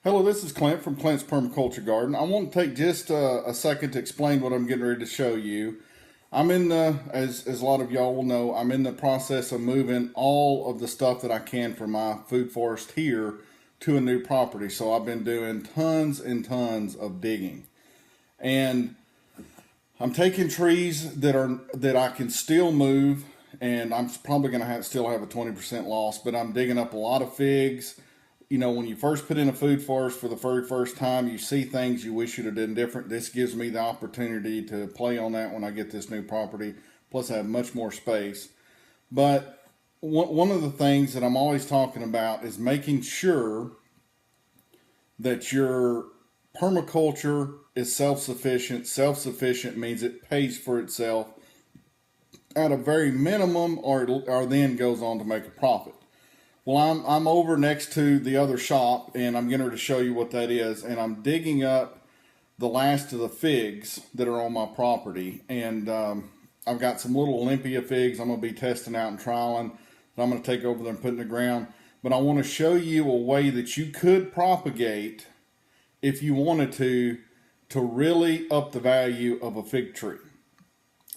Hello, this is Clint from Clint's Permaculture Garden. I want to take just a second to explain what I'm getting ready to show you. I'm in the, as a lot of y'all will know, I'm in the process of moving all of the stuff that I can from my food forest here to a new property. So I've been doing tons and tons of digging. And I'm taking trees that I can still move, and I'm probably going to still have a 20% loss, but I'm digging up a lot of figs. You know, when you first put in a food forest for the very first time, you see things you wish you'd have done different. This gives me the opportunity to play on that when I get this new property. Plus, I have much more space. But one of the things that I'm always talking about is making sure that your permaculture is self-sufficient. Self-sufficient means it pays for itself at a very minimum, or then goes on to make a profit. Well, I'm over next to the other shop, and I'm going to show you what that is. And I'm digging up the last of the figs that are on my property. And I've got some little Olympia figs I'm going to be testing out and trialing that I'm going to take over there and put in the ground. But I want to show you a way that you could propagate, if you wanted to really up the value of a fig tree.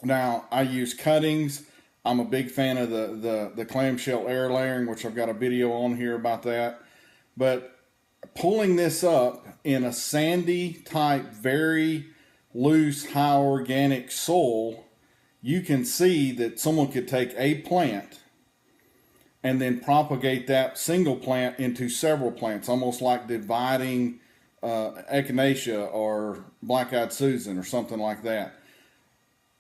Now, I use cuttings. I'm a big fan of the clamshell air layering, which I've got a video on here about that. But pulling this up in a sandy type, very loose, high organic soil, you can see that someone could take a plant and then propagate that single plant into several plants, almost like dividing echinacea or black-eyed Susan or something like that.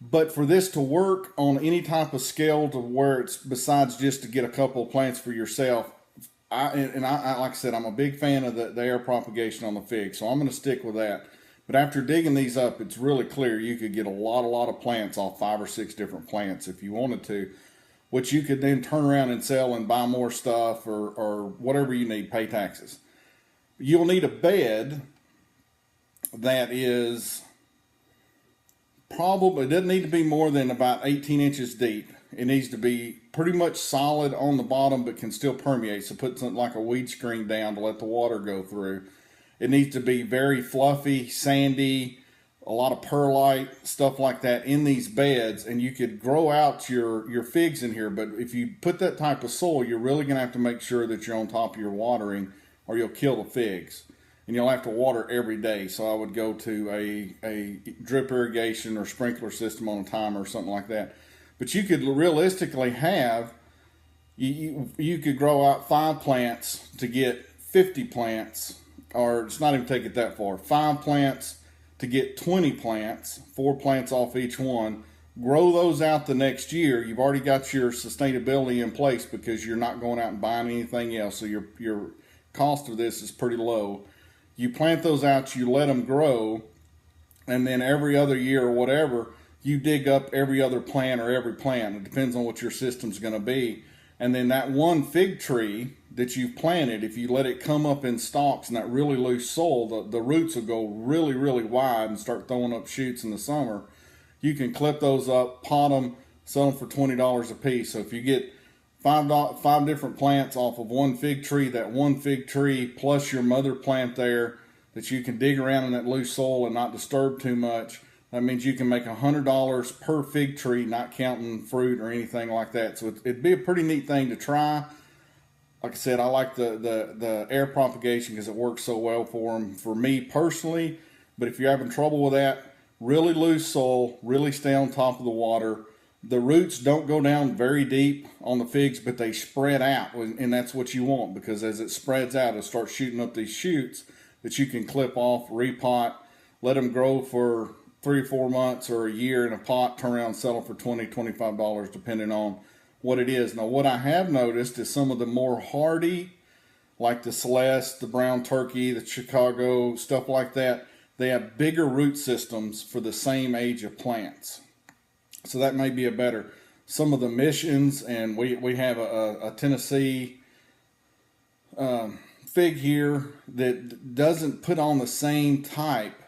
But for this to work on any type of scale to where it's, besides just to get a couple of plants for yourself, I like I said, I'm a big fan of the air propagation on the fig, so I'm going to stick with that. But after digging these up, it's really clear you could get a lot of plants off 5 or 6 different plants if you wanted to, which you could then turn around and sell and buy more stuff or whatever you need, pay taxes. You'll need a bed that is probably, it doesn't need to be more than about 18 inches deep. It needs to be pretty much solid on the bottom, but can still permeate. So put something like a weed screen down to let the water go through. It needs to be very fluffy, sandy, a lot of perlite, stuff like that in these beds. And you could grow out your figs in here. But if you put that type of soil, you're really going to have to make sure that you're on top of your watering, or you'll kill the figs. And you'll have to water every day. So I would go to a drip irrigation or sprinkler system on a timer or something like that. But you could realistically have, you could grow out 5 plants to get 50 plants, or it's not even take it that far. 5 plants to get 20 plants, 4 plants off each one. Grow those out the next year. You've already got your sustainability in place because you're not going out and buying anything else. So your cost of this is pretty low. You plant those out, you let them grow, and then every other year or whatever, you dig up every other plant or every plant. It depends on what your system's going to be. And then that one fig tree that you've planted, if you let it come up in stalks in that really loose soil, the roots will go really wide and start throwing up shoots in the summer. You can clip those up, pot them, sell them for $20 a piece. So if you get 5 different plants off of one fig tree, that one fig tree plus your mother plant there that you can dig around in that loose soil and not disturb too much, that means you can make $100 per fig tree, not counting fruit or anything like that. So it'd be a pretty neat thing to try. Like I said, I like the air propagation because it works so well for them, for me personally. But if you're having trouble with that, really loose soil, really stay on top of the water. The roots don't go down very deep on the figs, but they spread out, and that's what you want, because as it spreads out, it'll start shooting up these shoots that you can clip off, repot, let them grow for 3 or 4 months or a year in a pot, turn around and sell them for $20, $25, depending on what it is. Now, what I have noticed is some of the more hardy, like the Celeste, the brown turkey, the Chicago, stuff like that, they have bigger root systems for the same age of plants. So that may be a better. Some of the missions, and we have a Tennessee fig here that doesn't put on the same type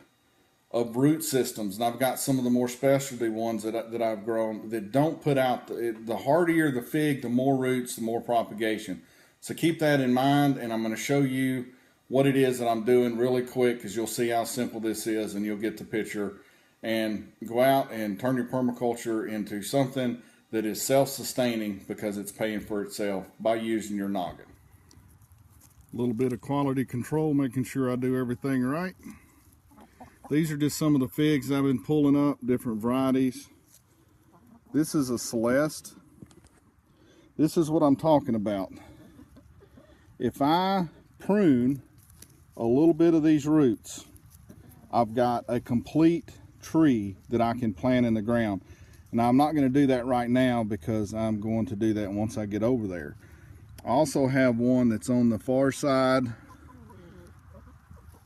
of root systems. And I've got some of the more specialty ones that I've grown that don't put out, the hardier the fig, the more roots, the more propagation. So keep that in mind, and I'm going to show you what it is that I'm doing really quick, because you'll see how simple this is and you'll get the picture, and go out and turn your permaculture into something that is self-sustaining, because it's paying for itself by using your noggin. A little bit of quality control, making sure I do everything right. These are just some of the figs I've been pulling up, different varieties. This is a Celeste. This is what I'm talking about. If I prune a little bit of these roots, I've got a complete tree that I can plant in the ground. Now, I'm not going to do that right now, because I'm going to do that once I get over there. I also have one that's on the far side.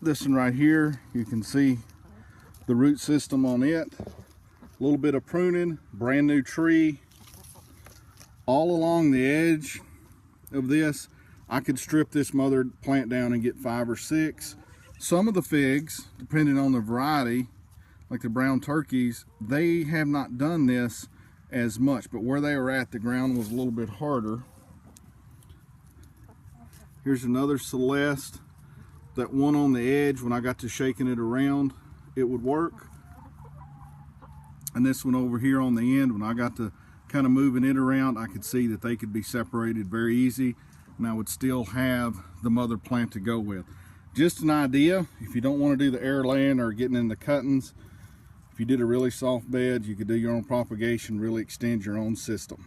This one right here, you can see the root system on it. A little bit of pruning, brand new tree. All along the edge of this, I could strip this mother plant down and get 5 or 6. Some of the figs, depending on the variety, like the brown turkeys, they have not done this as much, but where they were at, the ground was a little bit harder. Here's another Celeste. That one on the edge, when I got to shaking it around, it would work. And this one over here on the end, when I got to kind of moving it around, I could see that they could be separated very easy, and I would still have the mother plant to go with. Just an idea, if you don't want to do the air laying or getting in the cuttings, if you did a really soft bed, you could do your own propagation, really extend your own system.